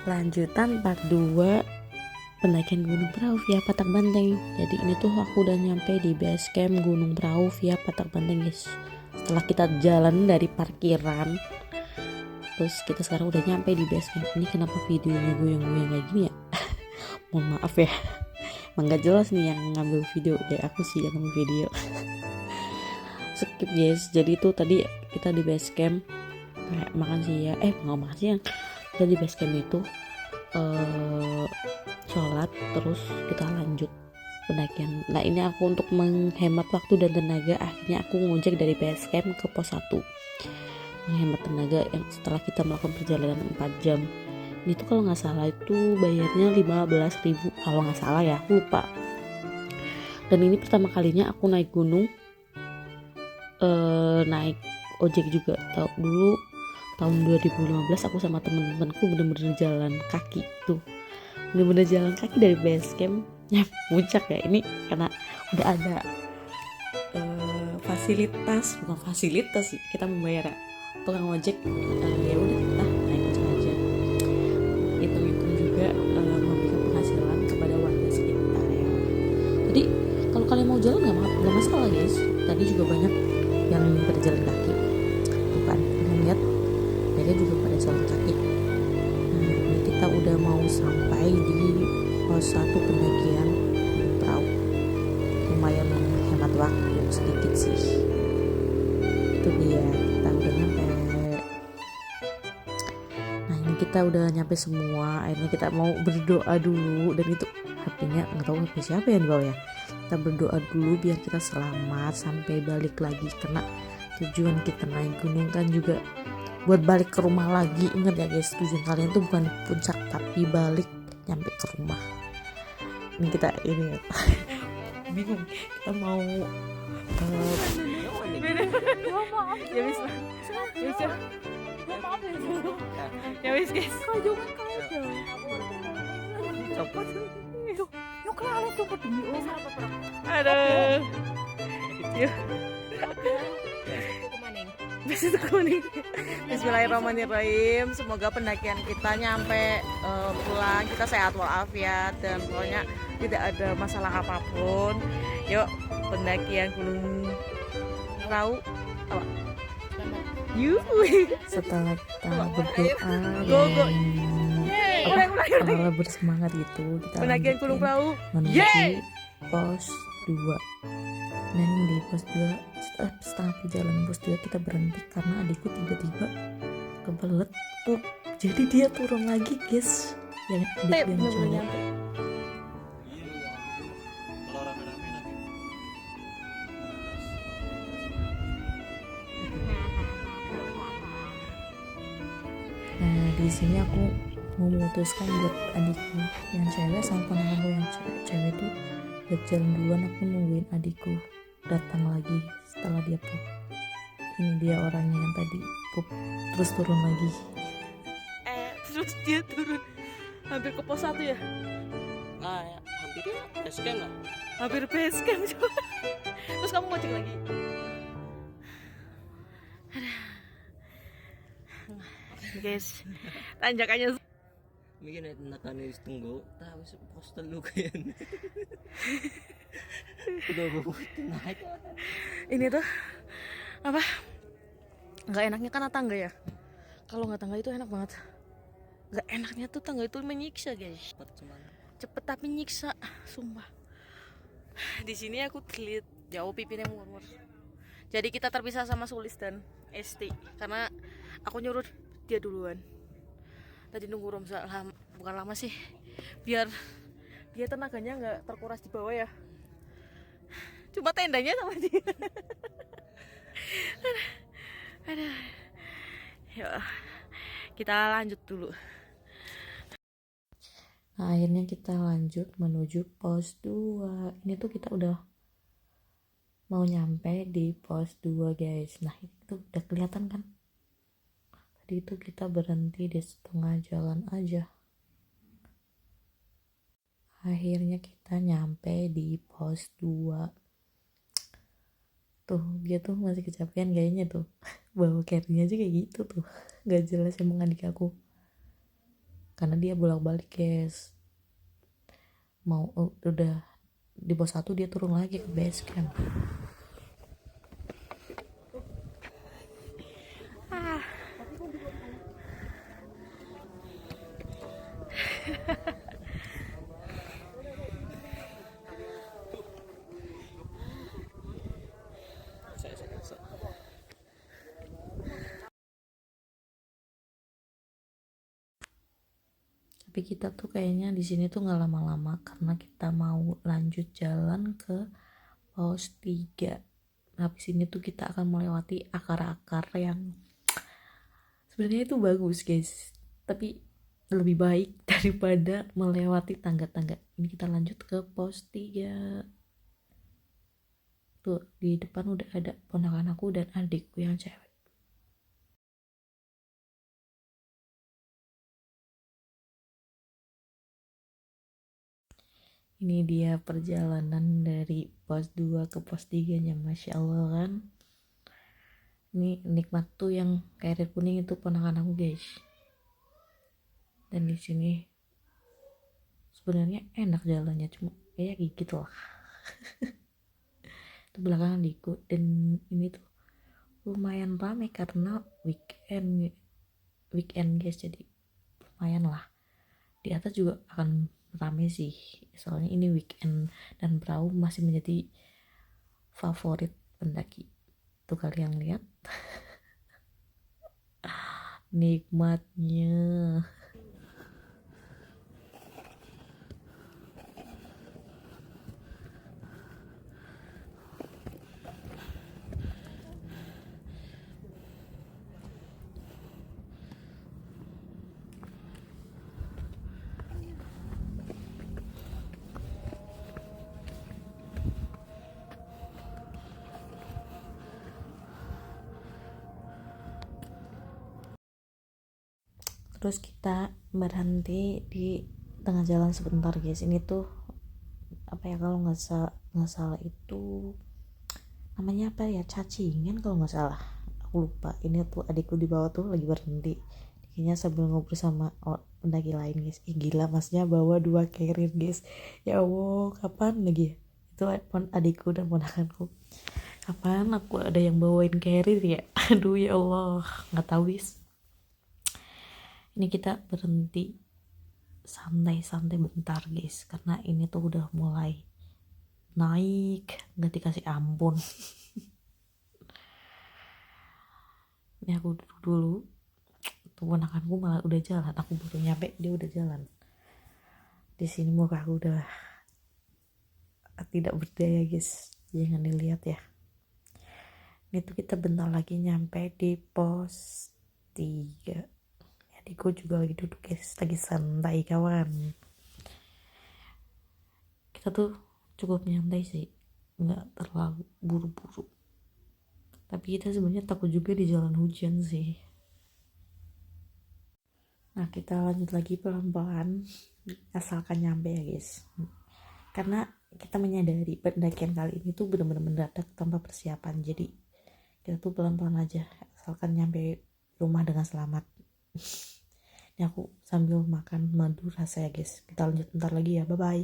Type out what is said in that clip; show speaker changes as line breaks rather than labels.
Lanjutan part 2 pendakian Gunung Prau via Patak Banteng. Jadi ini tuh aku udah nyampe di base camp Gunung Prau via Patak Banteng, guys. Setelah kita jalan dari parkiran, terus kita sekarang udah nyampe di base camp. Ini kenapa videonya goyang-goyang kayak gini ya? Mohon maaf ya. Emang gak jelas nih yang ngambil video, ya aku sih yang ngambil video. Skip guys. Jadi tuh tadi kita di base camp kayak makan siang, nggak makan siang. Kita di base camp itu sholat, terus kita lanjut pendakian. Nah ini aku untuk menghemat waktu dan tenaga, akhirnya aku ngojek dari base camp ke pos 1, menghemat tenaga yang setelah kita melakukan perjalanan 4 jam. Ini tuh kalau nggak salah itu bayarnya 15.000 kalau nggak salah ya, aku lupa. Dan ini pertama kalinya aku naik gunung, naik ojek juga. Tahu dulu tahun 2015 aku sama temen-temenku bener-bener jalan kaki tuh, bener-bener jalan kaki dari base camp ya puncak ya. Ini karena udah ada bukan fasilitas sih, kita membayar tukang ojek, ya udah kita naik ojek aja. Hitung-hitung juga memberikan penghasilan kepada warga sekitar ya. Jadi kalau kalian mau jalan nggak masalah guys. Tadi juga banyak yang berjalan kaki, bukan kalian lihat mereka juga pada jalan kaki. Nah, ini kita udah mau sampai di pos 1 pendakian Prau. Lumayan menghemat waktu sedikit sih. Itu dia, kita udah nyampe. Nah ini kita udah nyampe semua. Akhirnya kita mau berdoa dulu. Dan itu HP-nya nggak tahu HP siapa yang dibawa ya. Kita berdoa dulu biar kita selamat sampai balik lagi, karena tujuan kita naik gunung kan juga buat balik ke rumah lagi. Ingat ya guys, tujuan kalian tuh bukan puncak tapi balik nyampe ke rumah. Ini kita ini bingung kita mau
maaf ya wis ya wis guys kajongan kaja copot yuk kalian copot demi aduh yuk Bismillahirrahmanirrahim. Semoga pendakian kita nyampe pulang kita sehat walafiat dan pokoknya tidak ada masalah apapun. Yuk pendakian Gunung Prau apa? Yuk.
setelah kita berdoa dan bersemangat gitu, kita
pendakian Gunung Prau
menuju pos 2. Dan di pos 2 setengah perjalanan pos 2 kita berhenti karena adikku tiba-tiba kebelet tuh, jadi dia turun lagi guys. Yang adik yang cowok nah di sini aku memutuskan buat adikku yang cewek sama ponakanku yang cewek tuh buat jalan duluan. Aku nungguin adikku datang lagi setelah dia pup. Ini dia orangnya yang tadi pup terus turun lagi.
Terus dia turun hampir ke pos 1 ya?
Nah, ya, hampir ya base camp lah.
Hampir base camp coba. Terus kamu ngojek lagi? Guys, tanjakannya
Mungkin ada tenakan wis tunggu, tahu pos telu kayak. Udah naik.
ini tuh apa? Nggak enaknya kan tangga ya. Kalau nggak tangga itu enak banget. Nggak enaknya tuh tangga itu menyiksa guys. Cepet tapi nyiksa, sumpah. Di sini aku telit jauh pipinya murmur. Jadi kita terpisah sama Sulis dan Esti karena aku nyuruh dia duluan. Tadi nunggu Romza bukan lama sih, biar dia tenaganya nggak terkuras di bawah ya. Cuma tendanya sama dia. Aduh. Ya, kita lanjut dulu.
Nah, akhirnya kita lanjut menuju pos 2. Ini tuh kita udah mau nyampe di pos 2 guys. Nah itu udah kelihatan kan, tadi itu kita berhenti di setengah jalan aja. Akhirnya kita nyampe di pos 2. Tuh dia tuh masih kecapean kayaknya tuh. Bawa carry-nya aja kayak gitu tuh. Gak jelas emang adik aku. karena dia bolak-balik guys, mau udah di pos 1 dia turun lagi ke base camp. Tapi kita tuh kayaknya di sini tuh nggak lama-lama karena kita mau lanjut jalan ke pos 3. Habis ini tuh kita akan melewati akar-akar yang sebenarnya itu bagus guys, tapi lebih baik daripada melewati tangga-tangga. Ini kita lanjut ke pos 3. Tuh di depan udah ada ponakan aku dan adikku yang cewek. Ini dia perjalanan dari pos 2 ke pos 3 nya, Masya Allah kan. Ini nikmat tuh yang karet kuning itu ponakan aku guys. Dan di sini sebenarnya enak jalannya, cuma kayak gitu lah. Itu belakangan diku, dan ini tuh lumayan ramai karena weekend guys, jadi lumayan lah. Di atas juga akan rame sih, soalnya ini weekend dan perahu masih menjadi favorit pendaki. Tuh kalian lihat nikmatnya. Terus kita berhenti di tengah jalan sebentar guys. Ini tuh apa ya, kalau nggak salah itu namanya apa ya, cacingan kalau nggak salah, aku lupa. Ini tuh adikku di bawah tuh lagi berhenti kayaknya sambil ngobrol sama pendaki lain guys. Gila, masnya bawa 2 carrier guys, ya Allah kapan lagi ya? Itu adikku dan ponakanku, kapan aku ada yang bawain carrier ya. Aduh ya Allah, nggak tahu guys. Ini kita berhenti santai-santai bentar guys, karena ini tuh udah mulai naik, nggak dikasih ampun. Ini aku duduk dulu, tuh ponakanku malah udah jalan, aku baru nyampe dia udah jalan. Di sini muka aku udah tidak berdaya guys, jangan dilihat ya. Ini tuh kita bentar lagi nyampe di pos 3. Adikku juga lagi duduk guys, lagi santai kawan. Kita tuh cukup nyantai sih, nggak terlalu buru-buru. Tapi kita sebenarnya takut juga di jalan hujan sih. Nah kita lanjut lagi pelan-pelan, asalkan nyampe ya guys. Karena kita menyadari pendakian kali ini tuh benar-benar mendadak tanpa persiapan. Jadi kita tuh pelan-pelan aja, asalkan nyampe rumah dengan selamat. Ini aku sambil makan madu rasa ya guys. Kita lanjut bentar lagi ya, bye bye.